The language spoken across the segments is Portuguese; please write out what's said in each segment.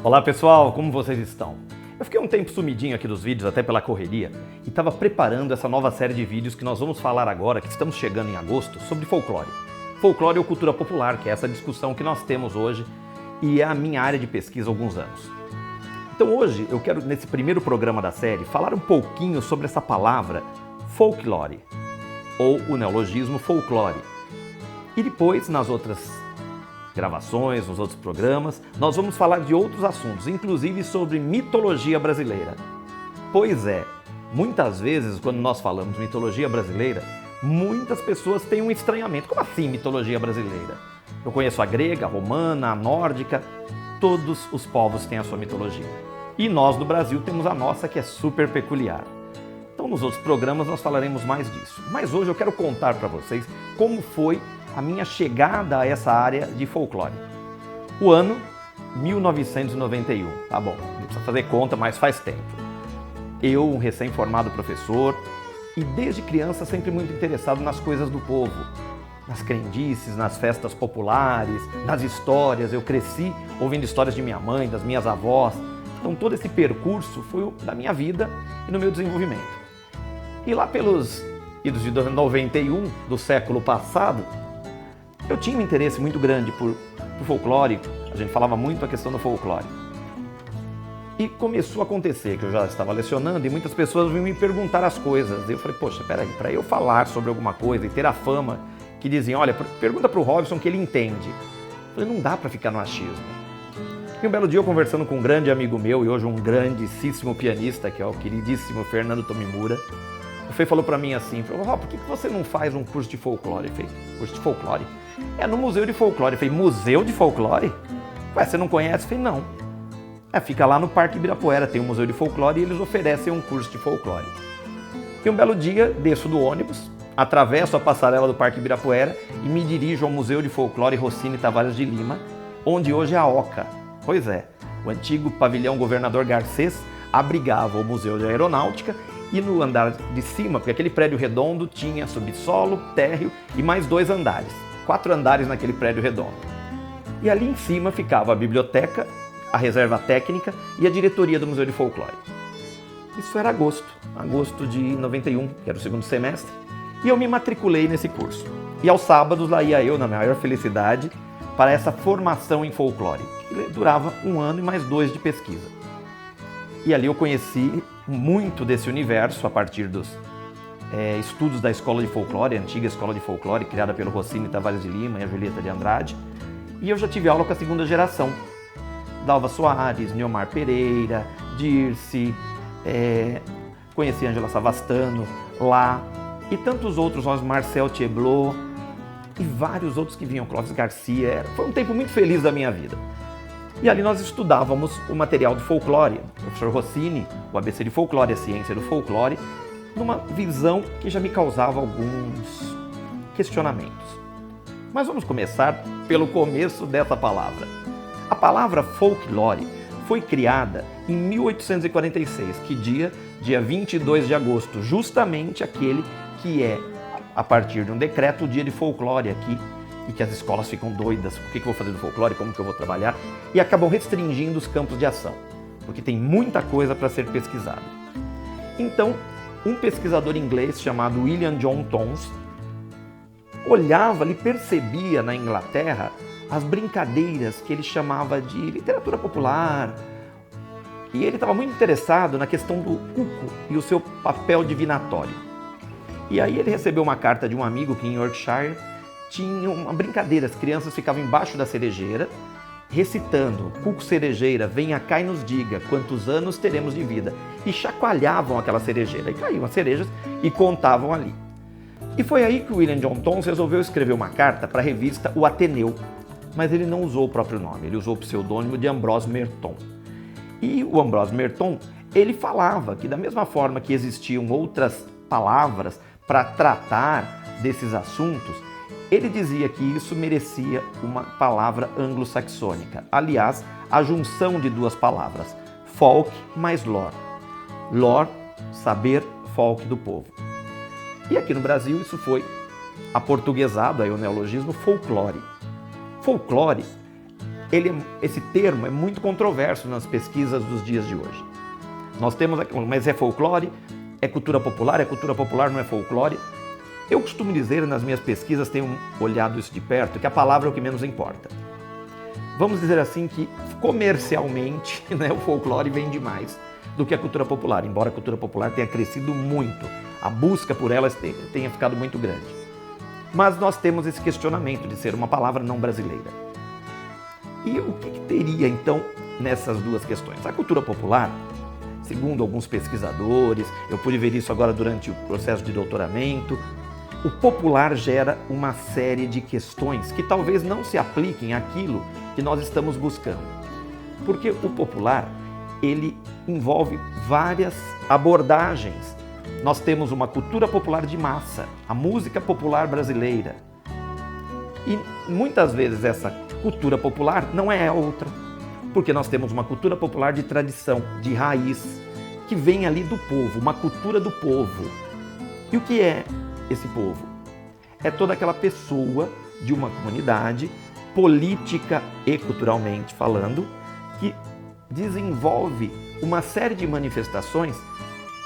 Olá pessoal, como vocês estão? Eu fiquei um tempo sumidinho aqui dos vídeos, até pela correria, e estava preparando essa nova série de vídeos que nós vamos falar agora, que estamos chegando em agosto, sobre folclore. Folclore ou cultura popular, que é essa discussão que nós temos hoje e é a minha área de pesquisa há alguns anos. Então hoje eu quero, nesse primeiro programa da série, falar um pouquinho sobre essa palavra folklore, ou o neologismo folclore. E depois, nas outras gravações, nos outros programas, nós vamos falar de outros assuntos, inclusive sobre mitologia brasileira. Pois é, muitas vezes quando nós falamos mitologia brasileira, muitas pessoas têm um estranhamento. Como assim mitologia brasileira? Eu conheço a grega, a romana, a nórdica, todos os povos têm a sua mitologia. E nós do Brasil temos a nossa, que é super peculiar. Então nos outros programas nós falaremos mais disso. Mas hoje eu quero contar para vocês como foi a minha chegada a essa área de folclore. O ano 1991, tá bom, não precisa fazer conta, mas faz tempo. Eu, um recém-formado professor, e desde criança sempre muito interessado nas coisas do povo, nas crendices, nas festas populares, nas histórias. Eu cresci ouvindo histórias de minha mãe, das minhas avós, então todo esse percurso foi da minha vida e no meu desenvolvimento. E lá pelos idos de 91 do século passado, eu tinha um interesse muito grande por folclore, a gente falava muito a questão do folclore. E começou a acontecer que eu já estava lecionando e muitas pessoas vinham me perguntar as coisas. Eu falei, poxa, peraí, para eu falar sobre alguma coisa e ter a fama que diziam, olha, pergunta para o Robson que ele entende. Eu falei, não dá para ficar no achismo. E um belo dia eu conversando com um grande amigo meu e hoje um grandíssimo pianista, que é o queridíssimo Fernando Tomimura, o Fê falou para mim assim, Rob, por que você não faz um curso de folclore? Eu falei, curso de folclore? É no Museu de Folclore. Eu falei, Museu de Folclore? Ué, você não conhece? Eu falei, não. Fica lá no Parque Ibirapuera, tem um Museu de Folclore e eles oferecem um curso de folclore. E um belo dia, desço do ônibus, atravesso a passarela do Parque Ibirapuera e me dirijo ao Museu de Folclore Rossini Tavares de Lima, onde hoje é a Oca. Pois é, o antigo pavilhão Governador Garcês abrigava o Museu de Aeronáutica e no andar de cima, porque aquele prédio redondo tinha subsolo, térreo e mais 2 andares. 4 andares naquele prédio redondo. E ali em cima ficava a biblioteca, a reserva técnica e a diretoria do Museu de Folclore. Isso era agosto de 91, que era o segundo semestre, e eu me matriculei nesse curso. E aos sábados lá ia eu, na maior felicidade, para essa formação em folclore, que durava 1 ano e mais 2 de pesquisa. E ali eu conheci muito desse universo a partir dos estudos da Escola de Folclore, a antiga Escola de Folclore, criada pelo Rossini Tavares de Lima e a Julieta de Andrade. E eu já tive aula com a segunda geração. Dalva Soares, Neomar Pereira, Dirce, conheci Ângela Savastano lá, e tantos outros, nós, Marcel Tieblot, e vários outros que vinham, Clóvis Garcia. Foi um tempo muito feliz da minha vida. E ali nós estudávamos o material do folclore, o professor Rossini, o ABC de Folclore, a ciência do folclore, numa visão que já me causava alguns questionamentos. Mas vamos começar pelo começo dessa palavra. A palavra folclore foi criada em 1846, que dia 22 de agosto, justamente aquele que é, a partir de um decreto, o dia de folclore aqui, e que as escolas ficam doidas, o que eu vou fazer do folclore, como que eu vou trabalhar, e acabam restringindo os campos de ação, porque tem muita coisa para ser pesquisada. Então, um pesquisador inglês chamado William John Tons olhava e percebia na Inglaterra as brincadeiras que ele chamava de literatura popular, e ele estava muito interessado na questão do cuco e o seu papel divinatório. E aí ele recebeu uma carta de um amigo que em Yorkshire tinha uma brincadeira, as crianças ficavam embaixo da cerejeira, recitando, cuco cerejeira, venha cá e nos diga quantos anos teremos de vida. E chacoalhavam aquela cerejeira, e caíam as cerejas e contavam ali. E foi aí que o William John Tons resolveu escrever uma carta para a revista O Ateneu, mas ele não usou o próprio nome, ele usou o pseudônimo de Ambrose Merton. E o Ambrose Merton, ele falava que da mesma forma que existiam outras palavras para tratar desses assuntos, ele dizia que isso merecia uma palavra anglo-saxônica. Aliás, a junção de 2 palavras, folk mais lore. Lore, saber, folk do povo. E aqui no Brasil isso foi aportuguesado, aí o neologismo folclore. Folclore esse termo é muito controverso nas pesquisas dos dias de hoje. Nós temos aqui, mas é folclore? É cultura popular? É cultura popular, não é folclore? Eu costumo dizer, nas minhas pesquisas, tenho olhado isso de perto, que a palavra é o que menos importa. Vamos dizer assim que, comercialmente, né, o folclore vende mais do que a cultura popular, embora a cultura popular tenha crescido muito, a busca por elas tenha ficado muito grande. Mas nós temos esse questionamento de ser uma palavra não brasileira. E o que teria, então, nessas duas questões? A cultura popular, segundo alguns pesquisadores, eu pude ver isso agora durante o processo de doutoramento, o popular gera uma série de questões que talvez não se apliquem àquilo que nós estamos buscando. Porque o popular, ele envolve várias abordagens. Nós temos uma cultura popular de massa, a música popular brasileira. E muitas vezes essa cultura popular não é outra, porque nós temos uma cultura popular de tradição, de raiz, que vem ali do povo, uma cultura do povo. E o que é esse povo? É toda aquela pessoa de uma comunidade, política e culturalmente falando, que desenvolve uma série de manifestações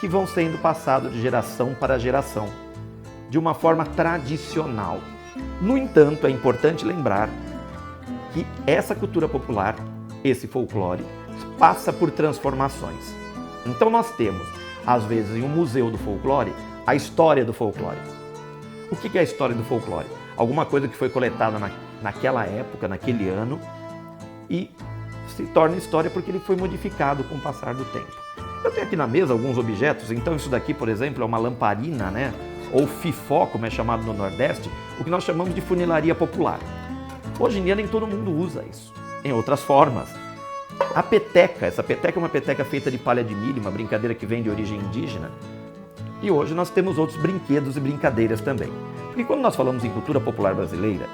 que vão sendo passadas de geração para geração, de uma forma tradicional. No entanto, é importante lembrar que essa cultura popular, esse folclore, passa por transformações. Então nós temos, às vezes, em um museu do folclore, a história do folclore. O que é a história do folclore? Alguma coisa que foi coletada naquela época, naquele ano, e se torna história porque ele foi modificado com o passar do tempo. Eu tenho aqui na mesa alguns objetos, então isso daqui, por exemplo, é uma lamparina, né? Ou fifó, como é chamado no Nordeste, o que nós chamamos de funilaria popular. Hoje em dia nem todo mundo usa isso, em outras formas. A peteca, essa peteca é uma peteca feita de palha de milho, uma brincadeira que vem de origem indígena. E hoje nós temos outros brinquedos e brincadeiras também. Porque quando nós falamos em cultura popular brasileira,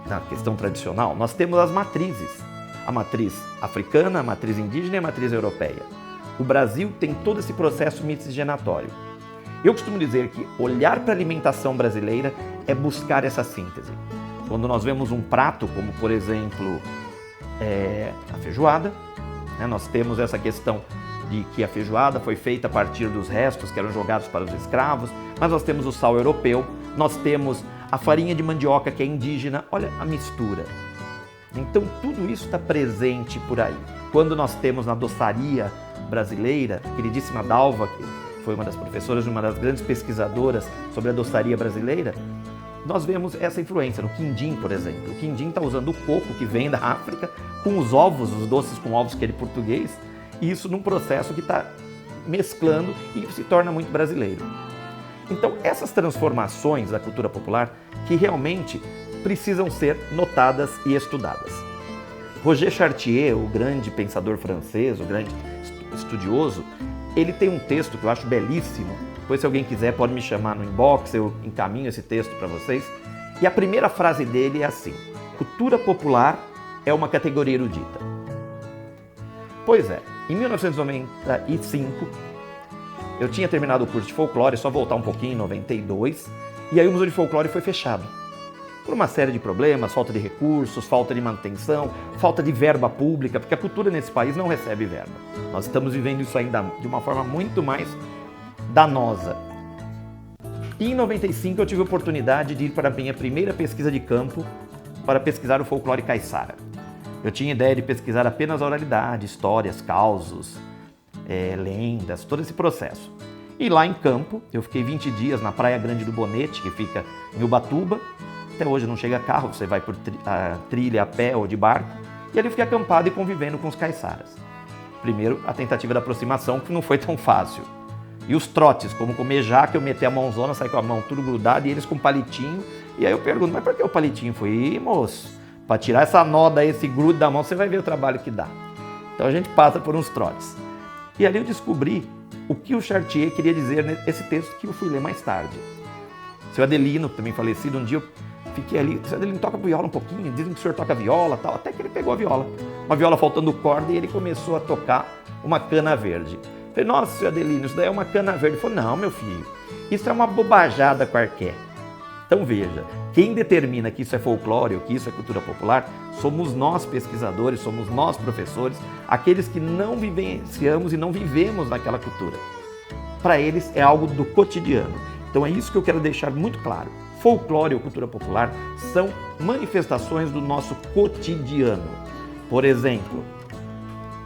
na questão tradicional, nós temos as matrizes. A matriz africana, a matriz indígena e a matriz europeia. O Brasil tem todo esse processo miscigenatório. Eu costumo dizer que olhar para a alimentação brasileira é buscar essa síntese. Quando nós vemos um prato, como por exemplo a feijoada, né, nós temos essa questão de que a feijoada foi feita a partir dos restos que eram jogados para os escravos, mas nós temos o sal europeu, nós temos a farinha de mandioca que é indígena, olha a mistura. Então tudo isso está presente por aí. Quando nós temos na doçaria brasileira, a queridíssima Dalva, que foi uma das professoras, uma das grandes pesquisadoras sobre a doçaria brasileira, nós vemos essa influência no quindim, por exemplo. O quindim está usando o coco que vem da África com os ovos, os doces com ovos que é de português, e isso num processo que está mesclando e se torna muito brasileiro. Então essas transformações da cultura popular que realmente precisam ser notadas e estudadas. Roger Chartier, o grande pensador francês, o grande estudioso, ele tem um texto que eu acho belíssimo. Depois, se alguém quiser, pode me chamar no inbox, eu encaminho esse texto para vocês. E a primeira frase dele é assim: cultura popular é uma categoria erudita. Pois é, em 1995, eu tinha terminado o curso de folclore, só voltar um pouquinho, em 92, e aí o Museu de Folclore foi fechado. Por uma série de problemas, falta de recursos, falta de manutenção, falta de verba pública, porque a cultura nesse país não recebe verba. Nós estamos vivendo isso ainda de uma forma muito mais danosa. E em 95 eu tive a oportunidade de ir para a minha primeira pesquisa de campo para pesquisar o folclore caiçara. Eu tinha ideia de pesquisar apenas a oralidade, histórias, causos, lendas, todo esse processo. E lá em campo, eu fiquei 20 dias na Praia Grande do Bonete, que fica em Ubatuba. Até hoje não chega carro, você vai por trilha a pé ou de barco. E ali eu fiquei acampado e convivendo com os caiçaras. Primeiro, a tentativa da aproximação, que não foi tão fácil. E os trotes, como comer jaca, eu meter a mãozona, sair com a mão tudo grudada e eles com palitinho. E aí eu pergunto, mas por que o palitinho? Foi, moço, para tirar essa noda, esse grudo da mão, você vai ver o trabalho que dá. Então a gente passa por uns trotes. E ali eu descobri o que o Chartier queria dizer nesse texto que eu fui ler mais tarde. Seu Adelino, também falecido, um dia eu fiquei ali, seu Adelino toca viola um pouquinho, dizem que o senhor toca viola e tal, até que ele pegou a viola. Uma viola faltando corda e ele começou a tocar uma cana verde. Eu falei, nossa, seu Adelino, isso daí é uma cana verde. Ele falou, não, meu filho, isso é uma bobajada qualquer. Então veja, quem determina que isso é folclore ou que isso é cultura popular somos nós pesquisadores, somos nós professores, aqueles que não vivenciamos e não vivemos naquela cultura. Para eles é algo do cotidiano. Então é isso que eu quero deixar muito claro. Folclore ou cultura popular são manifestações do nosso cotidiano. Por exemplo,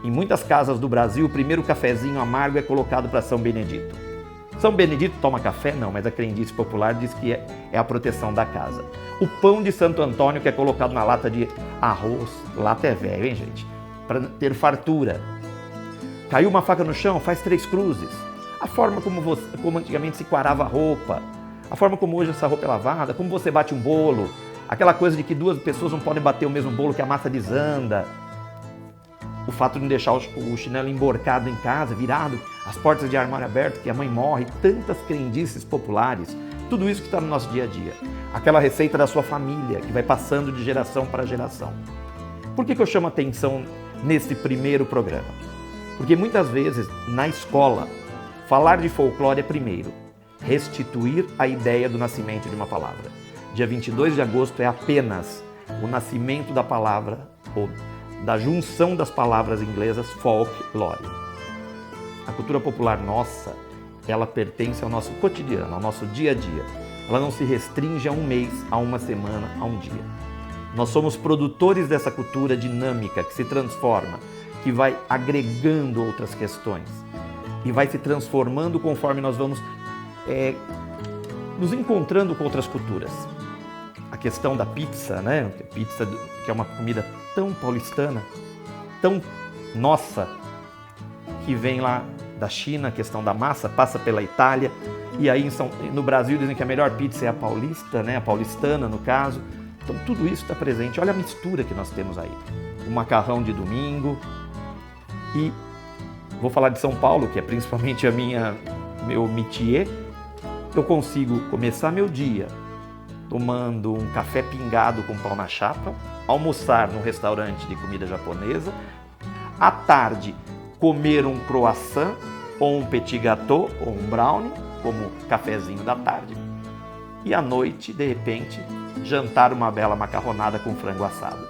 em muitas casas do Brasil, o primeiro cafezinho amargo é colocado para São Benedito. São Benedito toma café? Não, mas a crendice popular diz que é a proteção da casa. O pão de Santo Antônio que é colocado na lata de arroz, lata é velho, hein, gente? Para ter fartura. Caiu uma faca no chão, faz 3 cruzes. A forma como antigamente se quarava a roupa, a forma como hoje essa roupa é lavada, como você bate um bolo, aquela coisa de que 2 pessoas não podem bater o mesmo bolo que a massa desanda. O fato de não deixar o chinelo emborcado em casa, virado, as portas de armário aberto, que a mãe morre, tantas crendices populares, tudo isso que está no nosso dia a dia. Aquela receita da sua família, que vai passando de geração para geração. Por que eu chamo atenção nesse primeiro programa? Porque muitas vezes, na escola, falar de folclore é primeiro restituir a ideia do nascimento de uma palavra. Dia 22 de agosto é apenas o nascimento da palavra, ou da junção das palavras inglesas folklore. A cultura popular nossa, ela pertence ao nosso cotidiano, ao nosso dia a dia. Ela não se restringe a um mês, a uma semana, a um dia. Nós somos produtores dessa cultura dinâmica que se transforma, que vai agregando outras questões e vai se transformando conforme nós vamos nos encontrando com outras culturas. A questão da pizza, né? Pizza que é uma comida tão paulistana, tão nossa, que vem lá da China, a questão da massa, passa pela Itália, e aí no Brasil dizem que a melhor pizza é a paulista, né? A paulistana no caso. Então tudo isso está presente. Olha a mistura que nós temos aí. O macarrão de domingo. E vou falar de São Paulo, que é principalmente meu métier. Eu consigo começar meu dia tomando um café pingado com pão na chapa, almoçar num restaurante de comida japonesa, à tarde comer um croissant ou um petit gâteau ou um brownie, como cafezinho da tarde, e à noite, de repente, jantar uma bela macarronada com frango assado.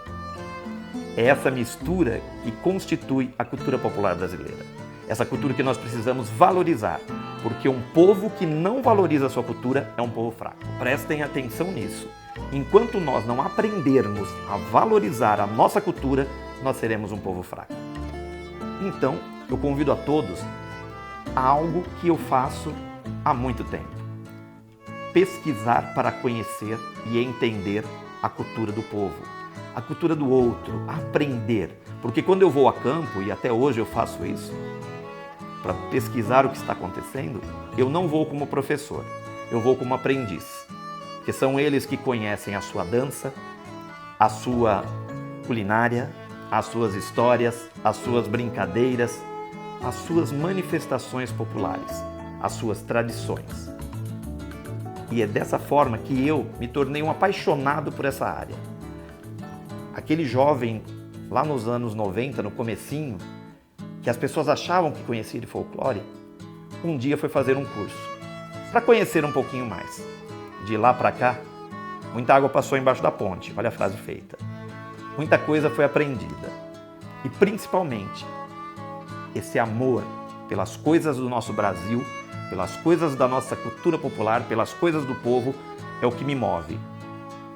É essa mistura que constitui a cultura popular brasileira. Essa cultura que nós precisamos valorizar, porque um povo que não valoriza a sua cultura é um povo fraco. Prestem atenção nisso. Enquanto nós não aprendermos a valorizar a nossa cultura, nós seremos um povo fraco. Então, eu convido a todos a algo que eu faço há muito tempo. Pesquisar para conhecer e entender a cultura do povo, a cultura do outro, aprender. Porque quando eu vou a campo, e até hoje eu faço isso, para pesquisar o que está acontecendo, eu não vou como professor, eu vou como aprendiz. Porque são eles que conhecem a sua dança, a sua culinária, as suas histórias, as suas brincadeiras, as suas manifestações populares, as suas tradições. E é dessa forma que eu me tornei um apaixonado por essa área. Aquele jovem, lá nos anos 90, no comecinho, que as pessoas achavam que conhecia de folclore, um dia foi fazer um curso, para conhecer um pouquinho mais. De lá para cá, muita água passou embaixo da ponte, olha a frase feita. Muita coisa foi aprendida. E principalmente, esse amor pelas coisas do nosso Brasil, pelas coisas da nossa cultura popular, pelas coisas do povo, é o que me move.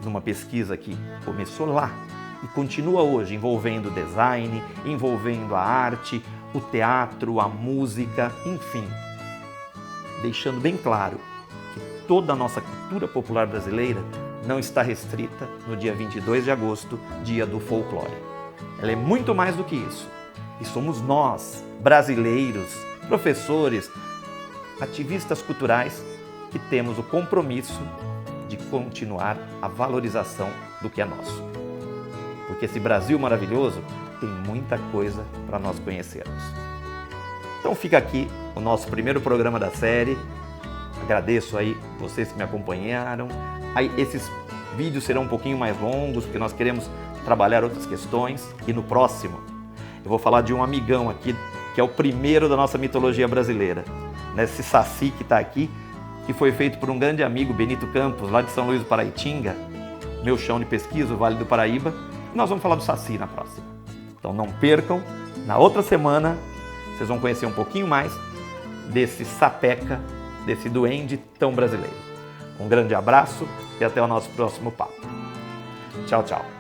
Numa pesquisa que começou lá e continua hoje, envolvendo o design, envolvendo a arte, o teatro, a música, enfim. Deixando bem claro que toda a nossa cultura popular brasileira não está restrita no dia 22 de agosto, dia do folclore. Ela é muito mais do que isso. E somos nós, brasileiros, professores, ativistas culturais, que temos o compromisso de continuar a valorização do que é nosso. Porque esse Brasil maravilhoso tem muita coisa para nós conhecermos. Então fica aqui o nosso primeiro programa da série. Agradeço aí vocês que me acompanharam. Aí esses vídeos serão um pouquinho mais longos, porque nós queremos trabalhar outras questões. E no próximo, eu vou falar de um amigão aqui, que é o primeiro da nossa mitologia brasileira. Esse Saci que está aqui, que foi feito por um grande amigo, Benito Campos, lá de São Luís do Paraitinga, meu chão de pesquisa, o Vale do Paraíba, e nós vamos falar do Saci na próxima. Então não percam, na outra semana vocês vão conhecer um pouquinho mais desse sapeca, desse duende tão brasileiro. Um grande abraço e até o nosso próximo papo. Tchau, tchau.